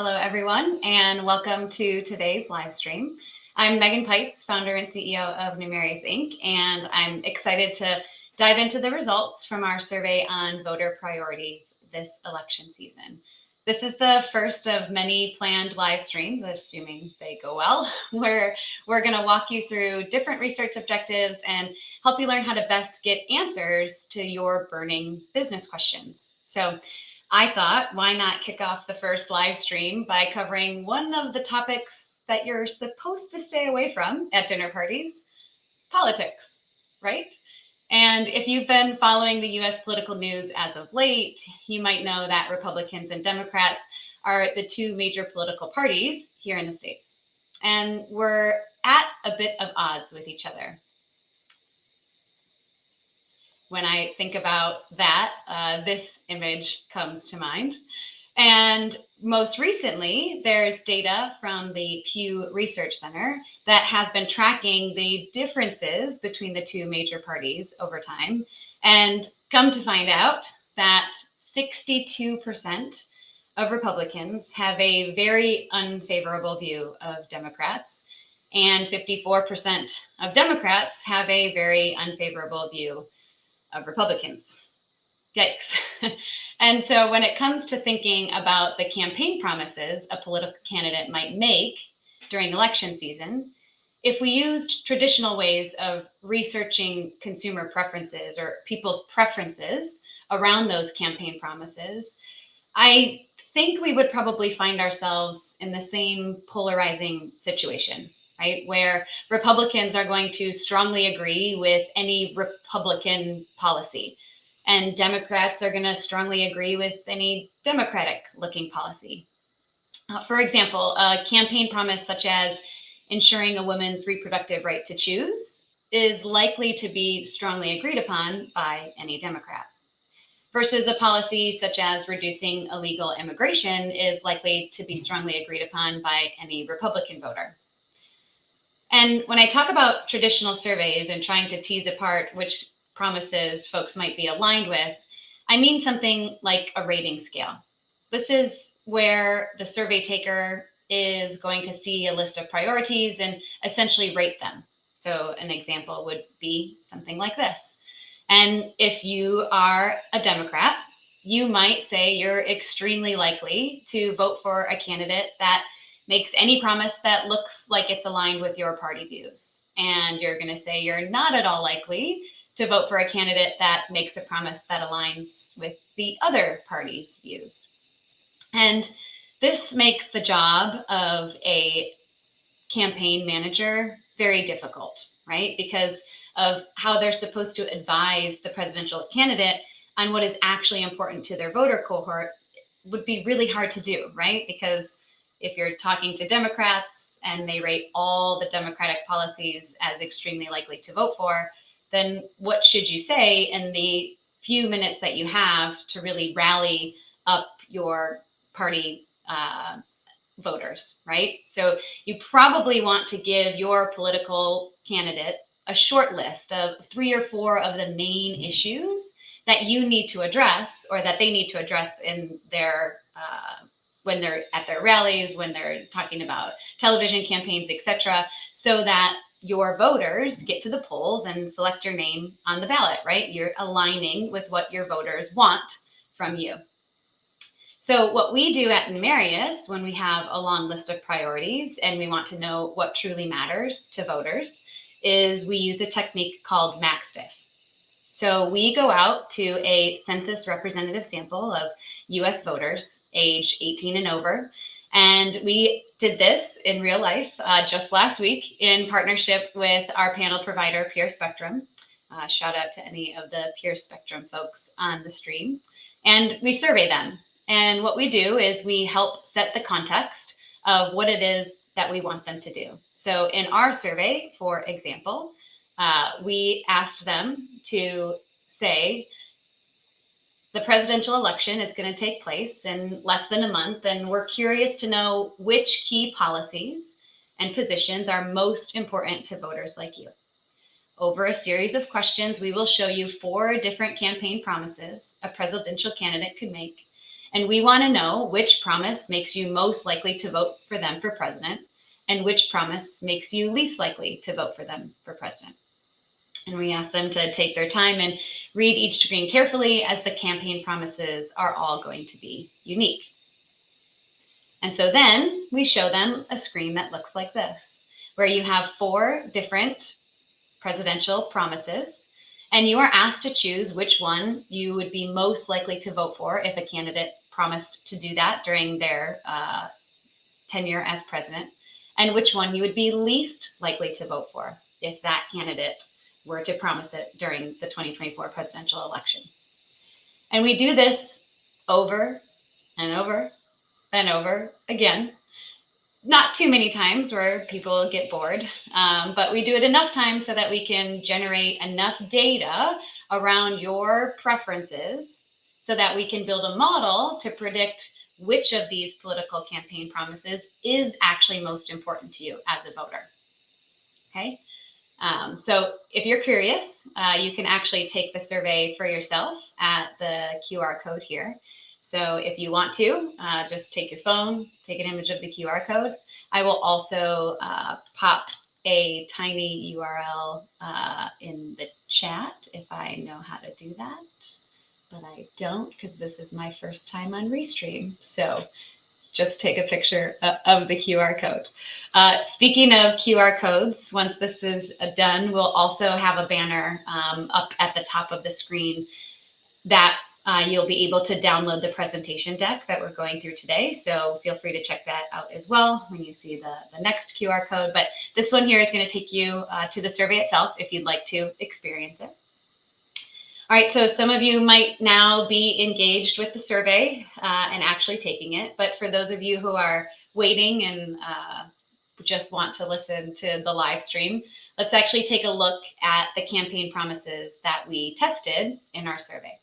Hello, everyone, and welcome to today's live stream. I'm Megan Pites, founder and CEO of Numerius Inc., and I'm excited to dive into the results from our survey on voter priorities this election season. This is the first of many planned live streams, assuming they go well, where we're going to walk you through different research objectives and help you learn how to best get answers to your burning business questions. So I thought, why not kick off the first live stream by covering one of the topics that you're supposed to stay away from at dinner parties, politics, right? And if you've been following the US political news as of late, you might know that Republicans and Democrats are the two major political parties here in the States. And we're at a bit of odds with each other. When I think about that, this image comes to mind. And most recently, there's data from the Pew Research Center that has been tracking the differences between the two major parties over time, and come to find out that 62% of Republicans have a very unfavorable view of Democrats, and 54% of Democrats have a very unfavorable view of Republicans. Yikes. And so when it comes to thinking about the campaign promises a political candidate might make during election season, if we used traditional ways of researching consumer preferences or people's preferences around those campaign promises, I think we would probably find ourselves in the same polarizing situation, right? Where Republicans are going to strongly agree with any Republican policy, and Democrats are going to strongly agree with any Democratic-looking policy. For example, a campaign promise such as ensuring a woman's reproductive right to choose is likely to be strongly agreed upon by any Democrat, versus a policy such as reducing illegal immigration is likely to be strongly agreed upon by any Republican voter. And when I talk about traditional surveys and trying to tease apart which promises folks might be aligned with, I mean something like a rating scale. This is where the survey taker is going to see a list of priorities and essentially rate them. So an example would be something like this. And if you are a Democrat, you might say you're extremely likely to vote for a candidate that makes any promise that looks like it's aligned with your party views. And you're going to say you're not at all likely to vote for a candidate that makes a promise that aligns with the other party's views. And this makes the job of a campaign manager very difficult, right? Because of how they're supposed to advise the presidential candidate on what is actually important to their voter cohort would be really hard to do, right? Because if you're talking to Democrats and they rate all the Democratic policies as extremely likely to vote for, then what should you say in the few minutes that you have to really rally up your party voters, right? So you probably want to give your political candidate a short list of 3 or 4 of the main issues that you need to address, or that they need to address in their when they're at their rallies, when they're talking about television campaigns, etc., so that your voters get to the polls and select your name on the ballot, right? You're aligning with what your voters want from you. So what we do at Numerius when we have a long list of priorities and we want to know what truly matters to voters is we use a technique called MaxDiff. So we go out to a census representative sample of US voters age 18 and over. And we did this in real life just last week in partnership with our panel provider, Pure Spectrum. Shout out to any of the Pure Spectrum folks on the stream. And we survey them. And what we do is we help set the context of what it is that we want them to do. So in our survey, for example, we asked them to say, the presidential election is going to take place in less than a month, and we're curious to know which key policies and positions are most important to voters like you. Over a series of questions, we will show you 4 different campaign promises a presidential candidate could make, And we want to know which promise makes you most likely to vote for them for president and which promise makes you least likely to vote for them for president. And we ask them to take their time and read each screen carefully, as the campaign promises are all going to be unique. And so then we show them a screen that looks like this, where you have 4 different presidential promises, and you are asked to choose which one you would be most likely to vote for if a candidate promised to do that during their tenure as president, and which one you would be least likely to vote for if that candidate were to promise it during the 2024 presidential election. And we do this over and over and over again. Not too many times where people get bored, but we do it enough times so that we can generate enough data around your preferences so that we can build a model to predict which of these political campaign promises is actually most important to you as a voter. Okay, so if you're curious, you can actually take the survey for yourself at the QR code here. So if you want to, just take your phone, take an image of the QR code. I will also pop a tiny URL in the chat if I know how to do that, but I don't because this is my first time on Restream. So just take a picture of the QR code. Speaking of QR codes, once this is done, we'll also have a banner up at the top of the screen that you'll be able to download the presentation deck that we're going through today. So feel free to check that out as well when you see the next QR code. But this one here is going to take you to the survey itself if you'd like to experience it. All right, so some of you might now be engaged with the survey and actually taking it. But for those of you who are waiting and just want to listen to the live stream, let's actually take a look at the campaign promises that we tested in our survey.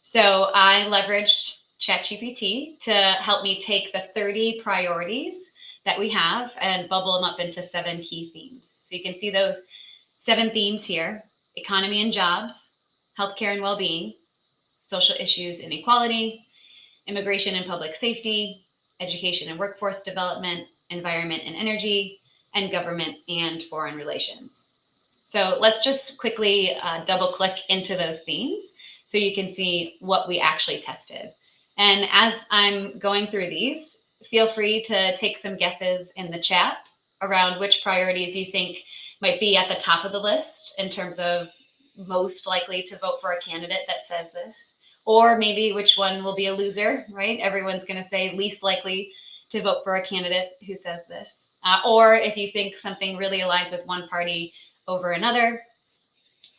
So I leveraged ChatGPT to help me take the 30 priorities that we have and bubble them up into 7 key themes. So you can see those 7 themes here: economy and jobs, healthcare and well-being, social issues and equality, immigration and public safety, education and workforce development, environment and energy, and government and foreign relations. So let's just quickly double click into those themes so you can see what we actually tested. And as I'm going through these, feel free to take some guesses in the chat around which priorities you think might be at the top of the list in terms of most likely to vote for a candidate that says this, or maybe which one will be a loser, right? Everyone's going to say least likely to vote for a candidate who says this. Or if you think something really aligns with one party over another,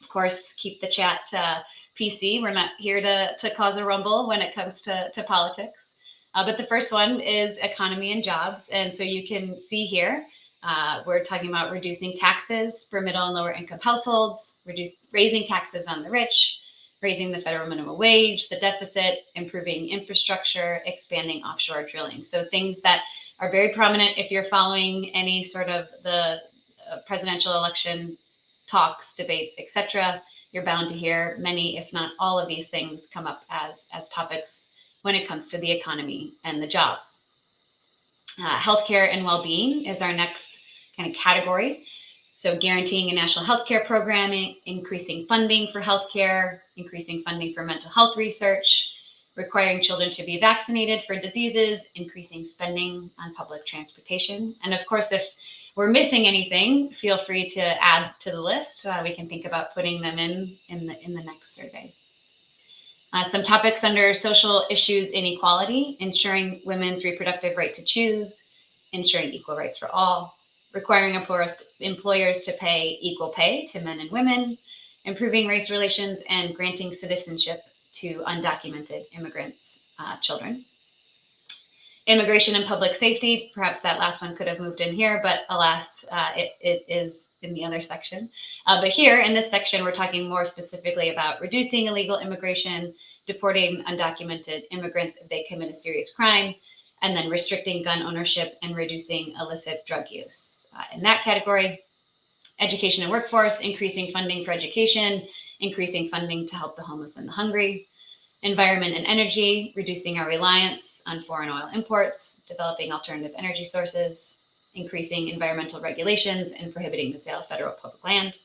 of course, keep the chat PC. We're not here to cause a rumble when it comes to politics. But the first one is economy and jobs. And so you can see here, we're talking about reducing taxes for middle and lower income households, raising taxes on the rich, raising the federal minimum wage, the deficit, improving infrastructure, expanding offshore drilling. So things that are very prominent if you're following any sort of the presidential election talks, debates, etc. You're bound to hear many, if not all of these things come up as topics when it comes to the economy and the jobs. Healthcare and well-being is our next kind of category. So guaranteeing a national healthcare program, increasing funding for healthcare, increasing funding for mental health research, requiring children to be vaccinated for diseases, increasing spending on public transportation. And of course, if we're missing anything, feel free to add to the list. We can think about putting them in the next survey. Some topics under social issues: inequality, ensuring women's reproductive right to choose, ensuring equal rights for all, requiring employers to pay equal pay to men and women, improving race relations, and granting citizenship to undocumented immigrants' children. Immigration and public safety, perhaps that last one could have moved in here, but alas, it is in the other section. But here in this section, we're talking more specifically about reducing illegal immigration, deporting undocumented immigrants if they commit a serious crime, and then restricting gun ownership and reducing illicit drug use. In that category, education and workforce, increasing funding for education, increasing funding to help the homeless and the hungry, environment and energy, reducing our reliance on foreign oil imports, developing alternative energy sources, increasing environmental regulations, and prohibiting the sale of federal public land.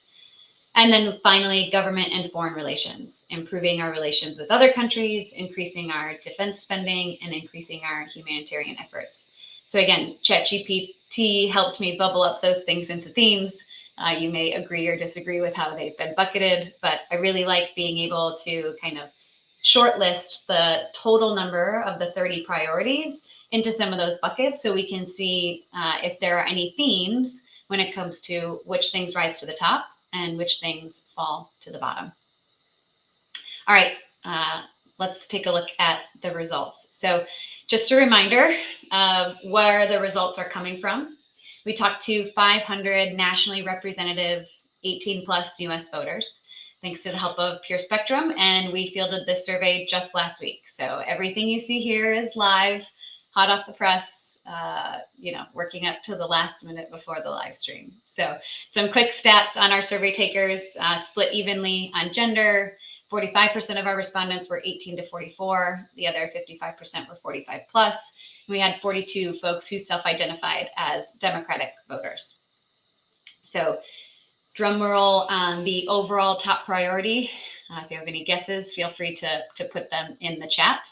And then finally, government and foreign relations, improving our relations with other countries, increasing our defense spending, and increasing our humanitarian efforts. So again, ChatGPT helped me bubble up those things into themes. You may agree or disagree with how they've been bucketed, but I really like being able to kind of shortlist the total number of the 30 priorities into some of those buckets so we can see if there are any themes when it comes to which things rise to the top and which things fall to the bottom. All right, let's take a look at the results. So just a reminder of where the results are coming from. We talked to 500 nationally representative 18 plus US voters, thanks to the help of Pure Spectrum, and we fielded this survey just last week. So everything you see here is live, hot off the press, working up to the last minute before the live stream. So some quick stats on our survey takers, split evenly on gender. 45% of our respondents were 18 to 44. The other 55% were 45 plus. We had 42 folks who self-identified as Democratic voters. So drum roll on the overall top priority. If you have any guesses, feel free to put them in the chat.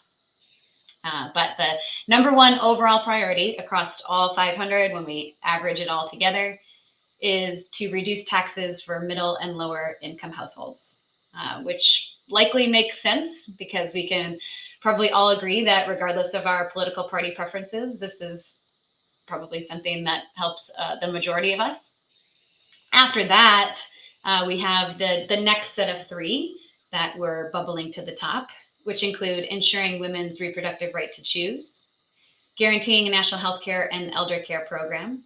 But the number one overall priority across all 500, when we average it all together, is to reduce taxes for middle and lower income households, which likely makes sense because we can probably all agree that regardless of our political party preferences, this is probably something that helps the majority of us. After that, we have the next set of three that were bubbling to the top, which include ensuring women's reproductive right to choose, guaranteeing a national health care and elder care program,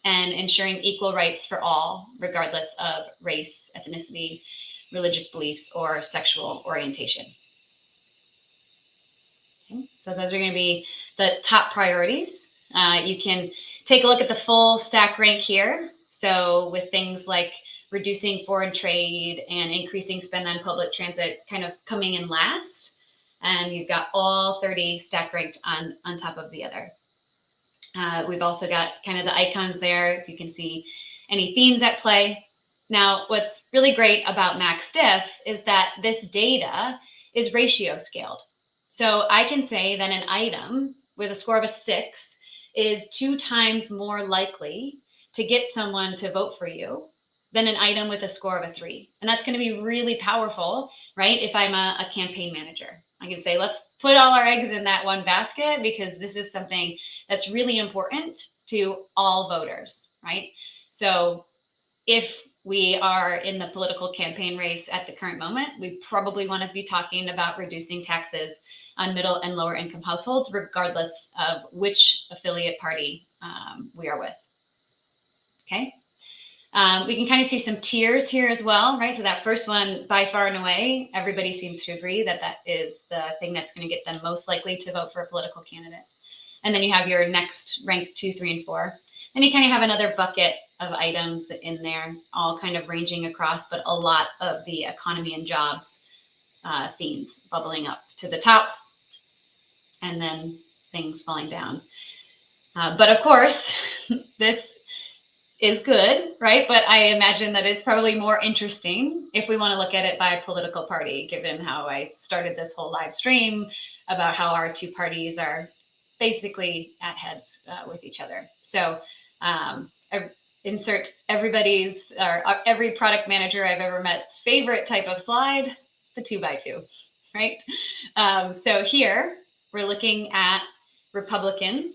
and ensuring equal rights for all, regardless of race, ethnicity, religious beliefs, or sexual orientation. Okay, so those are going to be the top priorities. You can take a look at the full stack rank here. So with things like reducing foreign trade and increasing spend on public transit kind of coming in last, and you've got all 30 stack ranked on top of the other. We've also got kind of the icons there, if you can see any themes at play. Now, what's really great about MaxDiff is that this data is ratio scaled. So I can say that an item with a score of a 6 is 2 times more likely to get someone to vote for you than an item with a score of a 3. And that's going to be really powerful, right? If I'm a campaign manager, I can say, let's put all our eggs in that one basket because this is something that's really important to all voters, right? So if we are in the political campaign race at the current moment, we probably want to be talking about reducing taxes on middle and lower income households, regardless of which affiliate party we are with. Okay. We can kind of see some tiers here as well, right? So that first one, by far and away, everybody seems to agree that that is the thing that's going to get them most likely to vote for a political candidate. And then you have your next rank 2, 3, and 4. And you kind of have another bucket of items in there, all kind of ranging across, but a lot of the economy and jobs themes bubbling up to the top, and then things falling down. But of course, this is good, right? But I imagine that it's probably more interesting if we want to look at it by political party, given how I started this whole live stream about how our two parties are basically at heads with each other. So I insert everybody's or every product manager I've ever met's favorite type of slide, the 2x2, right? So here we're looking at Republicans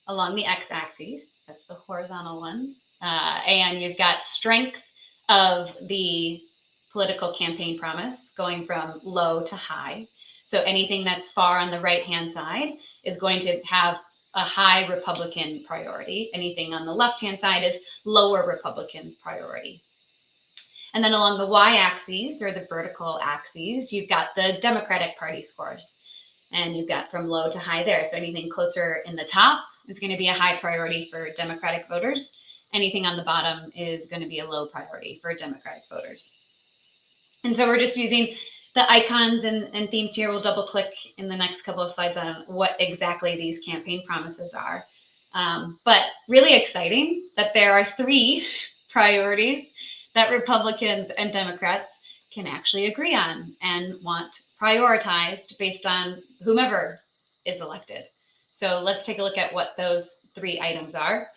along the x-axis. That's the horizontal one. And you've got strength of the political campaign promise going from low to high. So anything that's far on the right-hand side is going to have a high Republican priority. Anything on the left-hand side is lower Republican priority. And then along the y-axis, or the vertical axes, you've got the Democratic Party scores. And you've got from low to high there. So anything closer in the top is going to be a high priority for Democratic voters. Anything on the bottom is going to be a low priority for Democratic voters. And so we're just using The icons and themes here, we'll double click in the next couple of slides on what exactly these campaign promises are. But really exciting that there are 3 priorities that Republicans and Democrats can actually agree on and want prioritized based on whomever is elected. So let's take a look at what those 3 items are.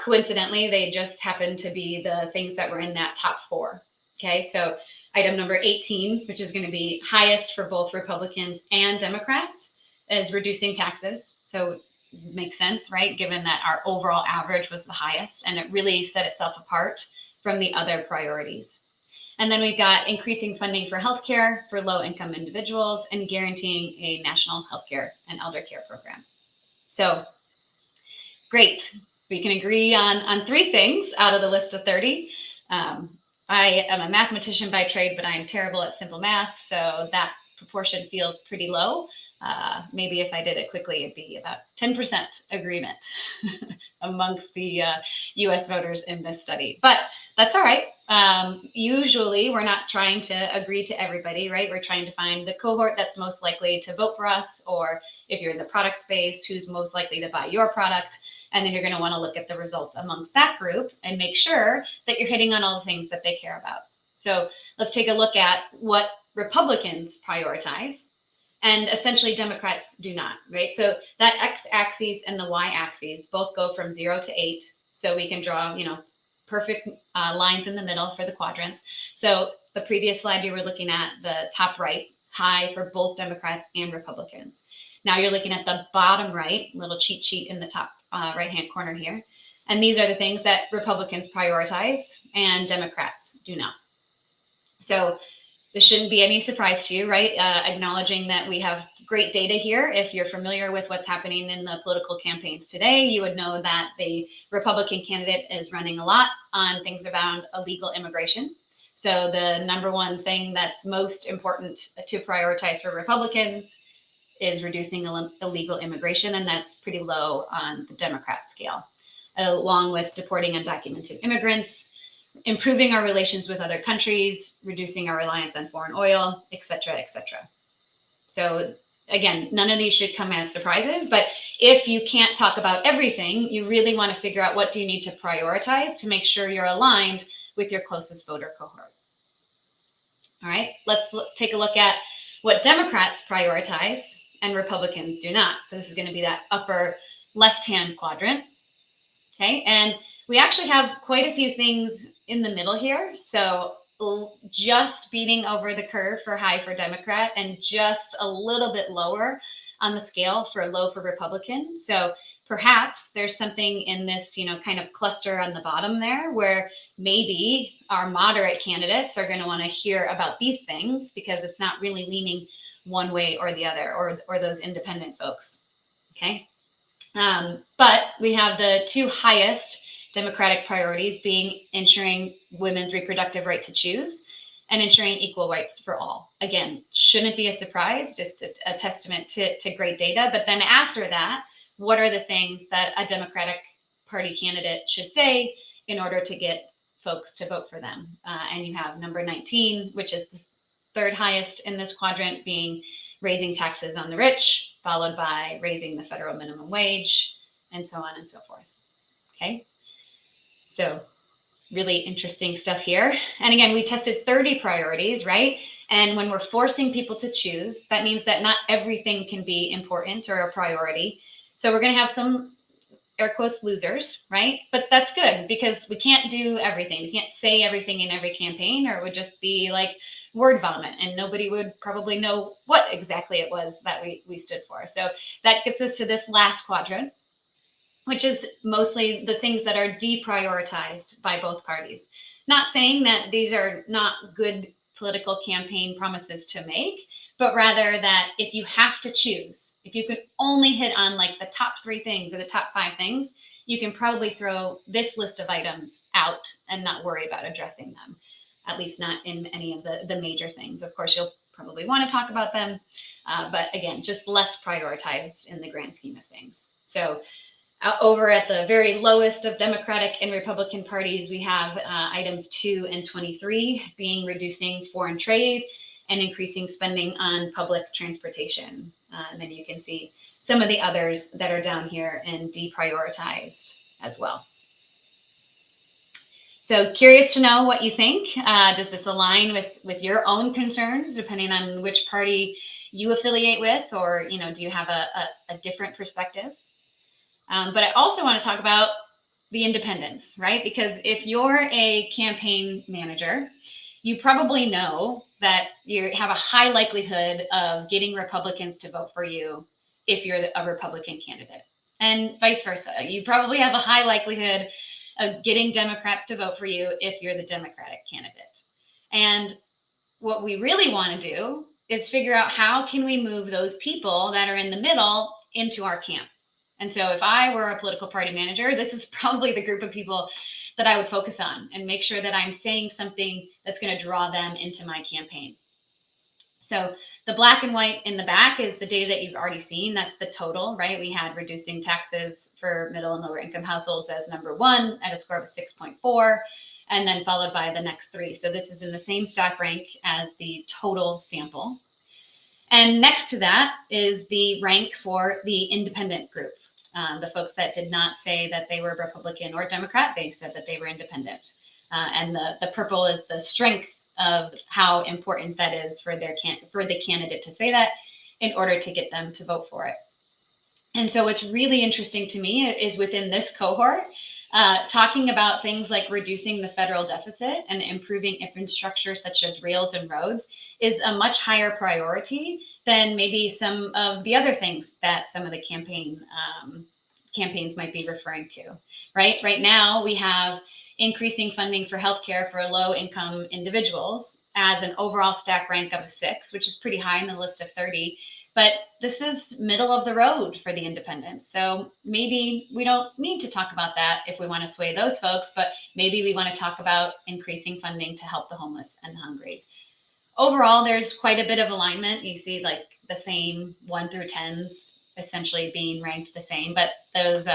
Coincidentally, they just happen to be the things that were in that top 4. Okay, so item number 18, which is going to be highest for both Republicans and Democrats, is reducing taxes. So it makes sense, right? Given that our overall average was the highest, and it really set itself apart from the other priorities. And then we've got increasing funding for healthcare for low-income individuals and guaranteeing a national healthcare and elder care program. So great. We can agree on 3 things out of the list of 30. I am a mathematician by trade, but I am terrible at simple math. So that proportion feels pretty low. Maybe if I did it quickly, it'd be about 10% agreement amongst the US voters in this study. But that's all right. Usually we're not trying to agree to everybody, right? We're trying to find the cohort that's most likely to vote for us, or if you're in the product space, who's most likely to buy your product. And then you're going to want to look at the results amongst that group and make sure that you're hitting on all the things that they care about. So let's take a look at what Republicans prioritize and essentially Democrats do not, right? So that x-axis and the y-axis both go from 0 to 8. So we can draw, perfect lines in the middle for the quadrants. So the previous slide you were looking at, the top right, high for both Democrats and Republicans. Now you're looking at the bottom right, little cheat sheet in the top right-hand corner here. And these are the things that Republicans prioritize and Democrats do not. So this shouldn't be any surprise to you, right? Acknowledging that we have great data here. If you're familiar with what's happening in the political campaigns today, you would know that the Republican candidate is running a lot on things around illegal immigration. So the number one thing that's most important to prioritize for Republicans is reducing illegal immigration, and that's pretty low on the Democrat scale, along with deporting undocumented immigrants, improving our relations with other countries, reducing our reliance on foreign oil, et cetera, et cetera. So again, none of these should come as surprises, but if you can't talk about everything, you really want to figure out what do you need to prioritize to make sure you're aligned with your closest voter cohort. All right, let's take a look at what Democrats prioritize and Republicans do not. So this is going to be that upper left-hand quadrant. Okay, and we actually have quite a few things in the middle here. So just beating over the curve for high for Democrat and just a little bit lower on the scale for low for Republican. So perhaps there's something in this, kind of cluster on the bottom there where maybe our moderate candidates are going to want to hear about these things because it's not really leaning one way or the other, or those independent folks. Okay. But we have the 2 highest Democratic priorities being ensuring women's reproductive right to choose and ensuring equal rights for all. Again, shouldn't be a surprise, just a testament to great data. But then after that, what are the things that a Democratic Party candidate should say in order to get folks to vote for them? And you have number 19, which is the 3rd highest in this quadrant, being raising taxes on the rich, followed by raising the federal minimum wage, and so on and so forth. Okay. So really interesting stuff here. And again, we tested 30 priorities, right? And when we're forcing people to choose, that means that not everything can be important or a priority. So we're going to have some air quotes losers, right? But that's good because we can't do everything. We can't say everything in every campaign, or it would just be like word vomit and nobody would probably know what exactly it was that we stood for. So that gets us to this last quadrant, which is mostly the things that are deprioritized by both parties. Not saying that these are not good political campaign promises to make, but rather that if you have to choose, if you could only hit on like the top 3 things or the top 5 things, you can probably throw this list of items out and not worry about addressing them, at least not in any of the major things. Of course, you'll probably want to talk about them, but again, just less prioritized in the grand scheme of things. So over at the very lowest of Democratic and Republican parties, we have items 2 and 23 being reducing foreign trade and increasing spending on public transportation. And then you can see some of the others that are down here and deprioritized as well. So curious to know what you think. Does this align with your own concerns, depending on which party you affiliate with, or do you have a different perspective? But I also want to talk about the independents, right? Because if you're a campaign manager, you probably know that you have a high likelihood of getting Republicans to vote for you if you're a Republican candidate, and vice versa. You probably have a high likelihood of getting Democrats to vote for you if you're the Democratic candidate. And what we really want to do is figure out how can we move those people that are in the middle into our camp. And so if I were a political party manager, this is probably the group of people that I would focus on and make sure that I'm saying something that's going to draw them into my campaign. So the black and white in the back is the data that you've already seen. That's the total, right? We had reducing taxes for middle and lower income households as number one at a score of 6.4, and then followed by the next three. So this is in the same stack rank as the total sample. And next to that is the rank for the independent group. The folks that did not say that they were Republican or Democrat, they said that they were independent. And the purple is the strength of how important that is for the candidate to say that in order to get them to vote for it. And so what's really interesting to me is within this cohort, talking about things like reducing the federal deficit and improving infrastructure such as rails and roads is a much higher priority than maybe some of the other things that some of the campaigns might be referring to, right? Right now, we have increasing funding for healthcare for low-income individuals as an overall stack rank of 6, which is pretty high in the list of 30. But this is middle of the road for the independents. So maybe we don't need to talk about that if we want to sway those folks, but maybe we want to talk about increasing funding to help the homeless and hungry. Overall, there's quite a bit of alignment. You see like the same 1 through 10s essentially being ranked the same, but those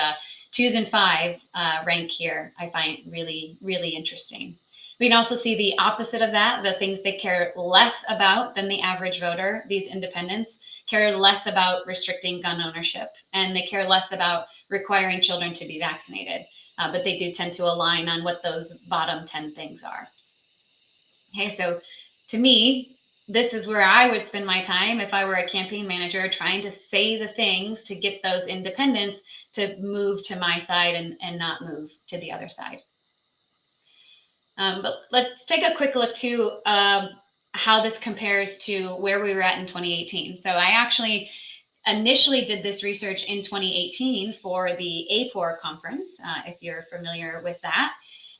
2s and 5 rank here, I find really, really interesting. We can also see the opposite of that, the things they care less about than the average voter. These independents care less about restricting gun ownership, and they care less about requiring children to be vaccinated, but they do tend to align on what those bottom 10 things are. Okay, so to me, this is where I would spend my time if I were a campaign manager, trying to say the things to get those independents to move to my side and not move to the other side. But let's take a quick look to how this compares to where we were at in 2018. So I actually initially did this research in 2018 for the APOR conference, if you're familiar with that.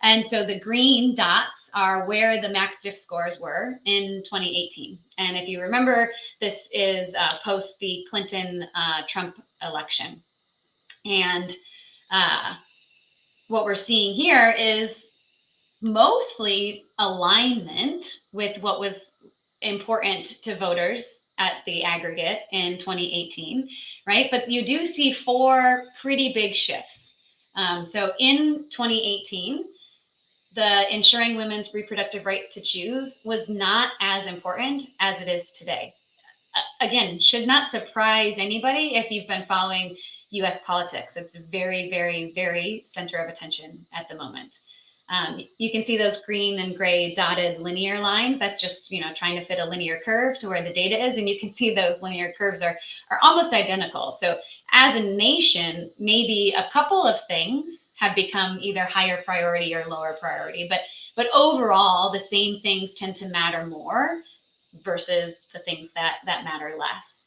And so the green dots are where the MaxDiff scores were in 2018. And if you remember, this is post the Clinton-Trump election. And what we're seeing here is mostly alignment with what was important to voters at the aggregate in 2018, right? But you do see 4 pretty big shifts. So in 2018, the ensuring women's reproductive right to choose was not as important as it is today. Again, should not surprise anybody if you've been following US politics. It's very, very, very center of attention at the moment. You can see those green and gray dotted linear lines. That's just, trying to fit a linear curve to where the data is. And you can see those linear curves are almost identical. So as a nation, maybe a couple of things have become either higher priority or lower priority. But overall, the same things tend to matter more versus the things that matter less.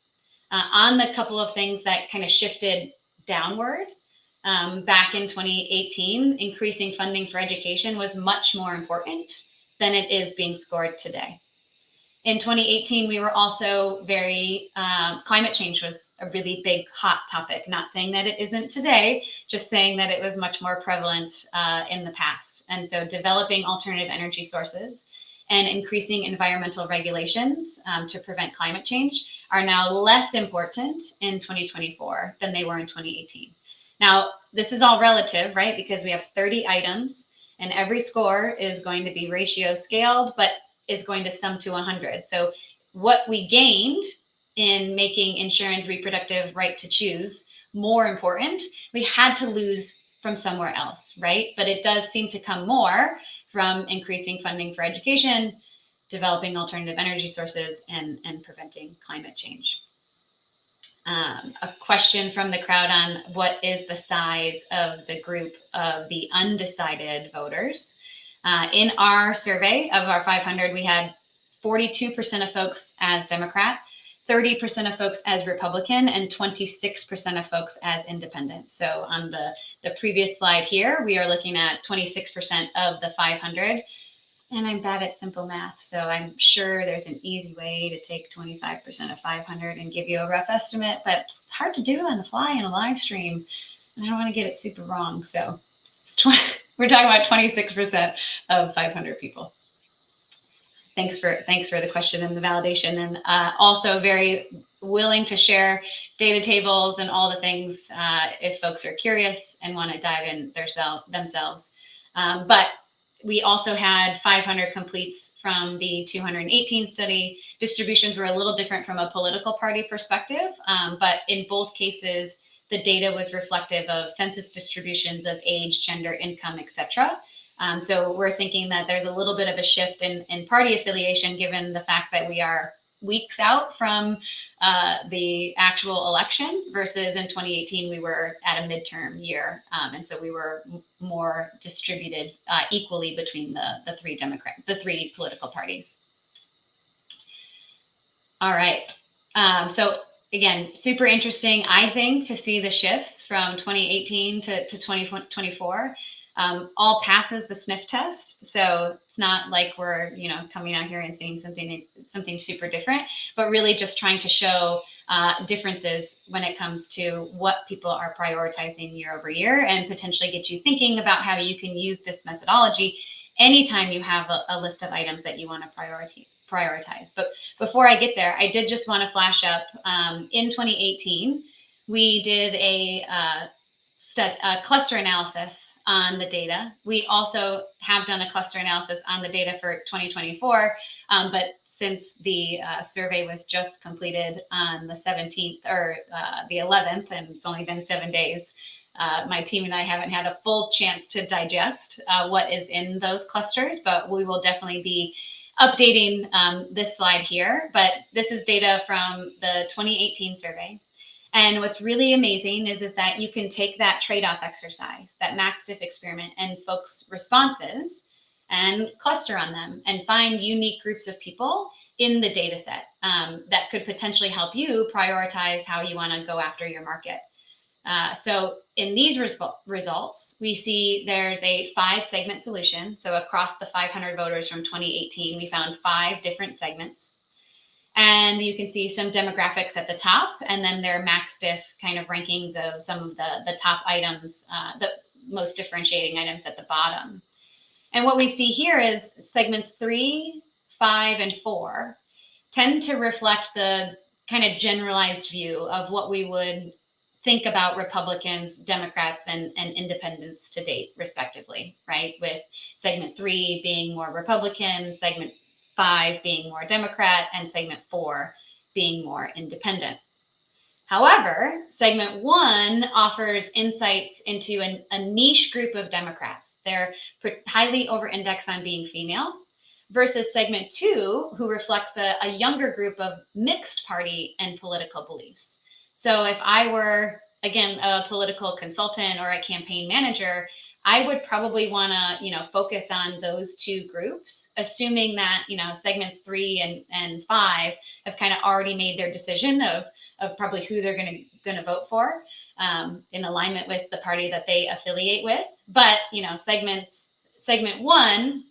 On the couple of things that kind of shifted downward, back in 2018, increasing funding for education was much more important than it is being scored today. In 2018, we were also climate change was a really big hot topic. Not saying that it isn't today, just saying that it was much more prevalent in the past. And so developing alternative energy sources and increasing environmental regulations to prevent climate change are now less important in 2024 than they were in 2018. Now, this is all relative, right? Because we have 30 items and every score is going to be ratio scaled, but is going to sum to 100. So what we gained in making insurance reproductive right to choose more important, we had to lose from somewhere else, right? But it does seem to come more from increasing funding for education, developing alternative energy sources, and preventing climate change. A question from the crowd on what is the size of the group of the undecided voters. In our survey of our 500, we had 42% of folks as Democrat, 30% of folks as Republican, and 26% of folks as independent. So on the previous slide here, we are looking at 26% of the 500. And I'm bad at simple math, so I'm sure there's an easy way to take 25% of 500 and give you a rough estimate, but it's hard to do on the fly in a live stream, and I don't want to get it super wrong. So we're talking about 26% of 500 people. Thanks for the question and the validation, and also very willing to share data tables and all the things if folks are curious and want to dive in themselves. But we also had 500 completes from the 218 study. Distributions were a little different from a political party perspective, but in both cases, the data was reflective of census distributions of age, gender, income, etc. So we're thinking that there's a little bit of a shift in party affiliation, given the fact that we are weeks out from the actual election, versus in 2018 we were at a midterm year, and so we were more distributed equally between the three political parties. All right, so again, super interesting, I think, to see the shifts from 2018 to 2024. All passes the sniff test, so it's not like we're coming out here and saying something super different, but really just trying to show differences when it comes to what people are prioritizing year over year, and potentially get you thinking about how you can use this methodology anytime you have a list of items that you want to prioritize. But before I get there, I did just want to flash up, in 2018 we did a cluster analysis on the data. We also have done a cluster analysis on the data for 2024, but since the survey was just completed on the 17th or the 11th, and it's only been 7 days, my team and I haven't had a full chance to digest what is in those clusters, but we will definitely be updating this slide here. But this is data from the 2018 survey. And what's really amazing is that you can take that trade-off exercise, that MaxDiff experiment, and folks' responses and cluster on them and find unique groups of people in the data set that could potentially help you prioritize how you want to go after your market. So in these results, we see there's a 5-segment solution. So across the 500 voters from 2018, we found 5 different segments. And you can see some demographics at the top, and then their MaxDiff kind of rankings of some of the top items, the most differentiating items at the bottom. And what we see here is segments 3, 5, and 4 tend to reflect the kind of generalized view of what we would think about Republicans, Democrats, and independents to date, respectively, right? With segment 3 being more Republican, segment 5 being more Democrat, and segment 4 being more independent. However, segment 1 offers insights into a niche group of Democrats. They're highly over-indexed on being female, versus segment 2, who reflects a younger group of mixed party and political beliefs. So if I were, again, a political consultant or a campaign manager, I would probably want to, focus on those 2 groups, assuming that, segments 3 and 5 have kind of already made their decision of probably who they're going to vote for, in alignment with the party that they affiliate with. But, segment 1,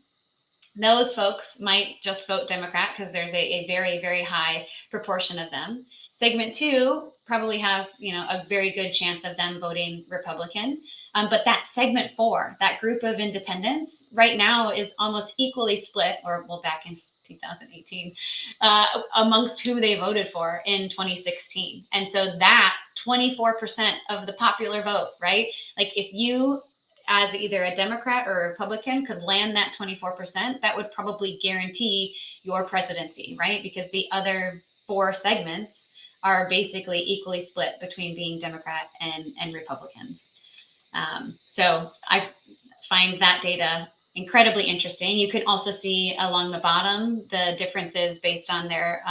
those folks might just vote Democrat because there's a very, very high proportion of them. Segment 2 probably has, a very good chance of them voting Republican. But that segment 4, that group of independents, right now is almost equally split, or well, back in 2018, amongst who they voted for in 2016. And so that 24% of the popular vote, right? Like if you as either a Democrat or a Republican could land that 24%, that would probably guarantee your presidency, right? Because the other 4 segments are basically equally split between being Democrat and Republicans. So I find that data incredibly interesting. You can also see along the bottom the differences based on their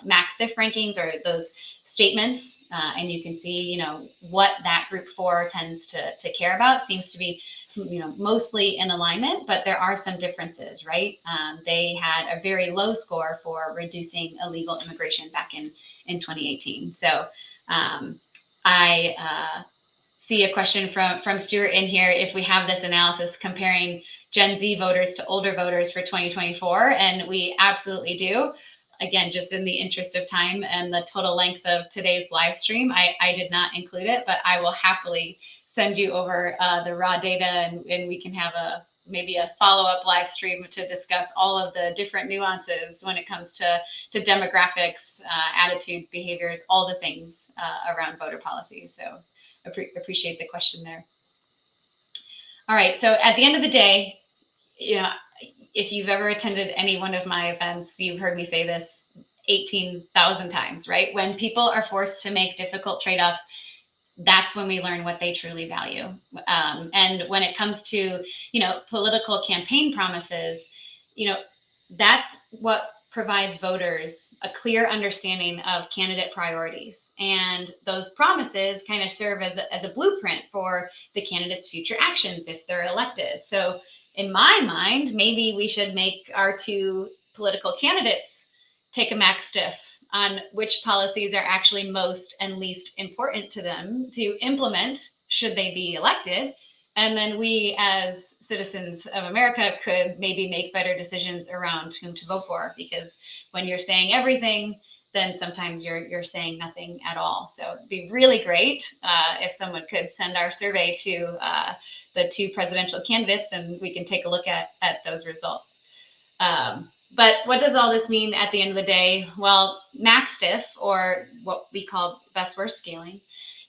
MaxDiff rankings or those statements, and you can see, you know, what that group 4 tends to care about. Seems to be, you know, mostly in alignment, but there are some differences, right? They had a very low score for reducing illegal immigration back in 2018. So I see a question from Stuart in here. If we have this analysis comparing Gen Z voters to older voters for 2024, and we absolutely do. Again, just in the interest of time and the total length of today's live stream, I did not include it, but I will happily send you over the raw data, and we can have maybe a follow-up live stream to discuss all of the different nuances when it comes to demographics, attitudes, behaviors, all the things around voter policy. So appreciate the question there. All right, so at the end of the day, you know, if you've ever attended any one of my events, you've heard me say this 18,000 times, right? When people are forced to make difficult trade-offs, that's when we learn what they truly value. And when it comes to, you know, political campaign promises, you know, that's what provides voters a clear understanding of candidate priorities. And those promises kind of serve as a blueprint for the candidate's future actions if they're elected. So in my mind, maybe we should make our 2 political candidates take a MaxDiff on which policies are actually most and least important to them to implement should they be elected. And then we as citizens of America could maybe make better decisions around whom to vote for, because when you're saying everything, then sometimes you're saying nothing at all. So it'd be really great if someone could send our survey to the 2 presidential candidates, and we can take a look at those results. But what does all this mean at the end of the day? Well, MaxDiff, or what we call best worst scaling,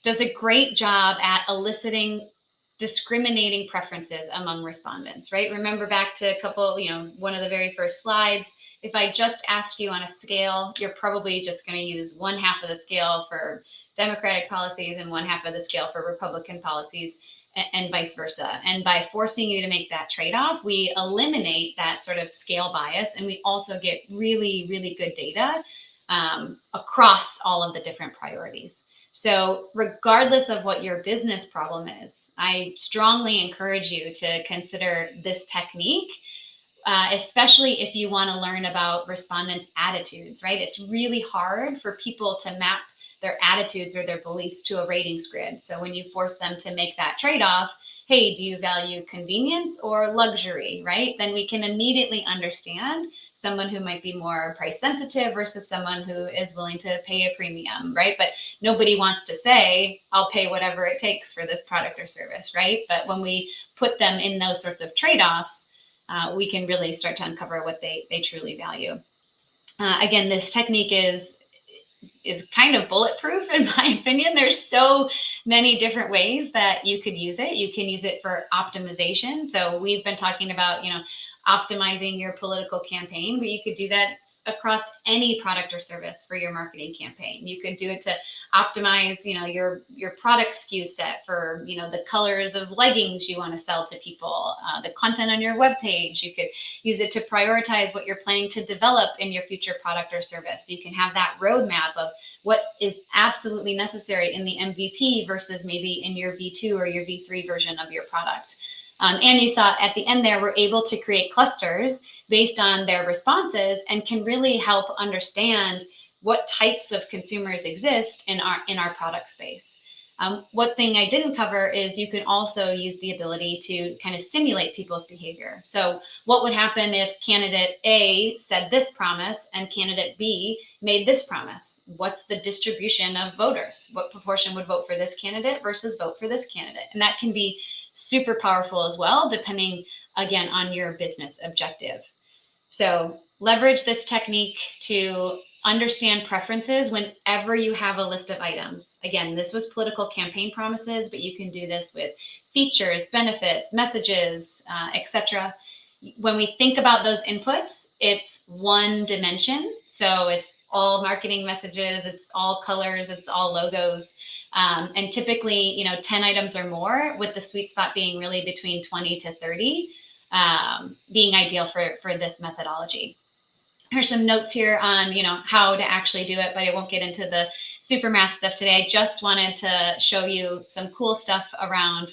does a great job at eliciting discriminating preferences among respondents, right? Remember back to a couple, you know, one of the very first slides, if I just ask you on a scale, you're probably just going to use 1/2 of the scale for Democratic policies and 1/2 of the scale for Republican policies, and vice versa. And by forcing you to make that trade-off, we eliminate that sort of scale bias, and we also get really, really good data across all of the different priorities. So regardless of what your business problem is, I strongly encourage you to consider this technique, especially if you want to learn about respondents' attitudes, right? It's really hard for people to map their attitudes or their beliefs to a ratings grid. So when you force them to make that trade-off, hey, do you value convenience or luxury, right? Then we can immediately understand someone who might be more price sensitive versus someone who is willing to pay a premium, right? But nobody wants to say, I'll pay whatever it takes for this product or service, right? But when we put them in those sorts of trade-offs, we can really start to uncover what they truly value. Again, this technique is kind of bulletproof in my opinion. There's so many different ways that you could use it. You can use it for optimization. So we've been talking about, you know, optimizing your political campaign, but you could do that across any product or service for your marketing campaign. You could do it to optimize, you know, your product SKU set for, you know, the colors of leggings you want to sell to people, the content on your webpage. You could use it to prioritize what you're planning to develop in your future product or service. So you can have that roadmap of what is absolutely necessary in the MVP versus maybe in your V2 or your V3 version of your product. And you saw at the end there, we're able to create clusters based on their responses and can really help understand what types of consumers exist in our product space. One thing I didn't cover is you can also use the ability to kind of simulate people's behavior. So what would happen if candidate A said this promise and candidate B made this promise? What's the distribution of voters? What proportion would vote for this candidate versus vote for this candidate? And that can be super powerful as well, depending, again, on your business objective. So leverage this technique to understand preferences whenever you have a list of items. Again, this was political campaign promises, but you can do this with features, benefits, messages, etc. When we think about those inputs, it's one dimension. So it's all marketing messages, it's all colors, it's all logos. And typically, 10 items or more, with the sweet spot being really between 20 to 30, being ideal for this methodology. Here's some notes here on, how to actually do it, but I won't get into the super math stuff today. I just wanted to show you some cool stuff around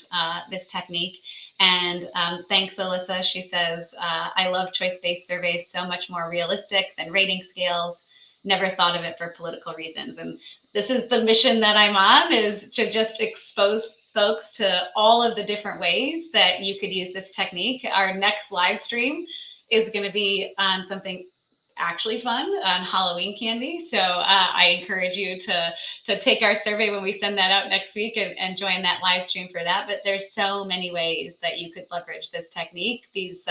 this technique. And thanks, Alyssa. She says, I love choice-based surveys, so much more realistic than rating scales. Never thought of it for political reasons. And this is the mission that I'm on, is to just expose folks to all of the different ways that you could use this technique. Our next live stream is going to be on something actually fun, on Halloween candy. So I encourage you to take our survey when we send that out next week and join that live stream for that. But there's so many ways that you could leverage this technique. These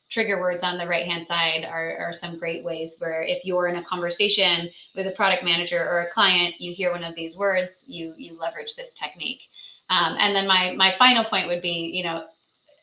trigger words on the right-hand side are some great ways where if you're in a conversation with a product manager or a client, you hear one of these words, you leverage this technique. And then my final point would be,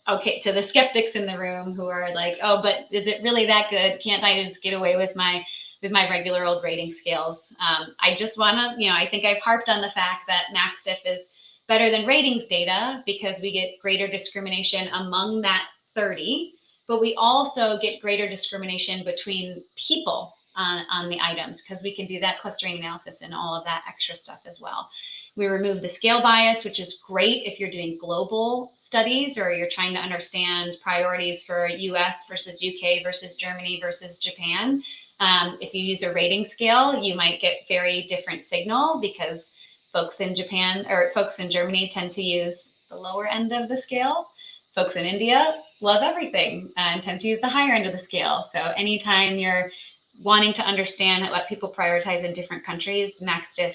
okay, to the skeptics in the room who are like, oh, but is it really that good? Can't I just get away with my regular old rating scales? I just want to, I think I've harped on the fact that MaxDiff is better than ratings data because we get greater discrimination among that 30, but we also get greater discrimination between people on the items, because we can do that clustering analysis and all of that extra stuff as well. We remove the scale bias, which is great if you're doing global studies or you're trying to understand priorities for US versus UK versus Germany versus Japan. If you use a rating scale, you might get very different signal because folks in Japan or folks in Germany tend to use the lower end of the scale. Folks in India love everything and tend to use the higher end of the scale. So anytime you're wanting to understand what people prioritize in different countries, MaxDiff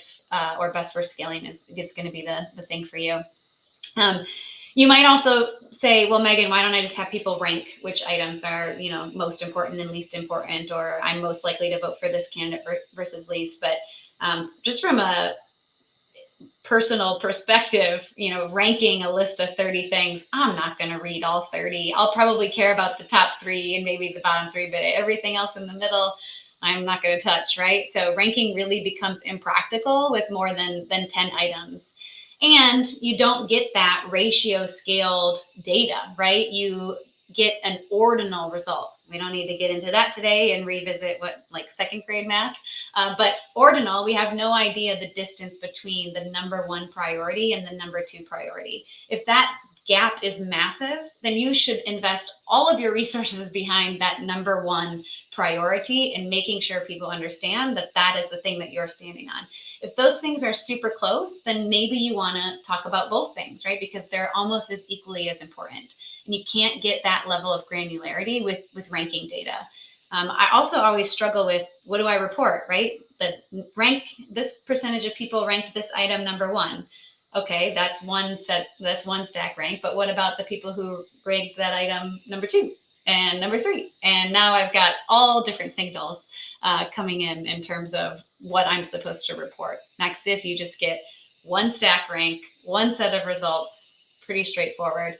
or best first scaling is going to be the thing for you. You might also say, well, Megan, why don't I just have people rank which items are, most important and least important, or I'm most likely to vote for this candidate versus least. But just from a personal perspective, ranking a list of 30 things, I'm not going to read all 30. I'll probably care about the top 3 and maybe the bottom 3, but everything else in the middle, I'm not going to touch, right? So ranking really becomes impractical with more than 10 items. And you don't get that ratio scaled data, right? You get an ordinal result. We don't need to get into that today and revisit second grade math. But ordinal, we have no idea the distance between the number 1 priority and the number 2 priority. If that gap is massive, then you should invest all of your resources behind that number 1 priority and making sure people understand that that is the thing that you're standing on. If those things are super close, then maybe you want to talk about both things, right? Because they're almost as equally as important. And you can't get that level of granularity with ranking data. I also always struggle with, what do I report, right? This percentage of people ranked this item number 1. Okay, that's one stack rank. But what about the people who ranked that item number 2 and number 3? And now I've got all different signals coming in terms of what I'm supposed to report. MaxDiff, you just get one stack rank, one set of results, pretty straightforward.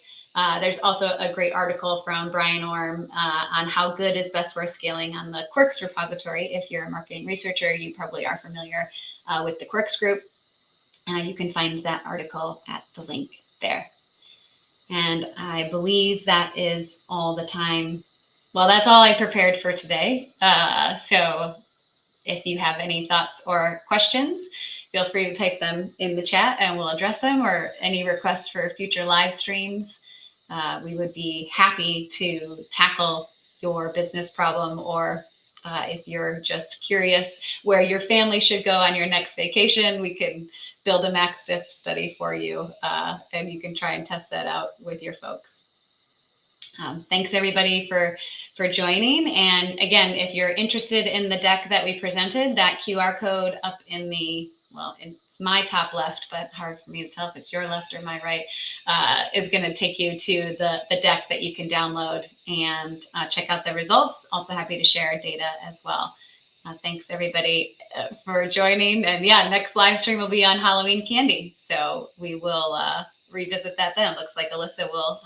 There's also a great article from Brian Orm on how good is best worst scaling on the Quirks repository. If you're a marketing researcher, you probably are familiar with the Quirks group. You can find that article at the link there. And I believe that is all the time. Well, that's all I prepared for today. So if you have any thoughts or questions, feel free to type them in the chat and we'll address them, or any requests for future live streams. We would be happy to tackle your business problem, or if you're just curious where your family should go on your next vacation, we can build a MaxDiff study for you, and you can try and test that out with your folks. Thanks everybody for joining. And again, if you're interested in the deck that we presented, that QR code up in the, well, it's my top left, but hard for me to tell if it's your left or my right, is going to take you to the deck that you can download and check out the results. Also happy to share data as well. Thanks everybody for joining. And yeah, next live stream will be on Halloween candy. So we will revisit that then. It looks like Alyssa will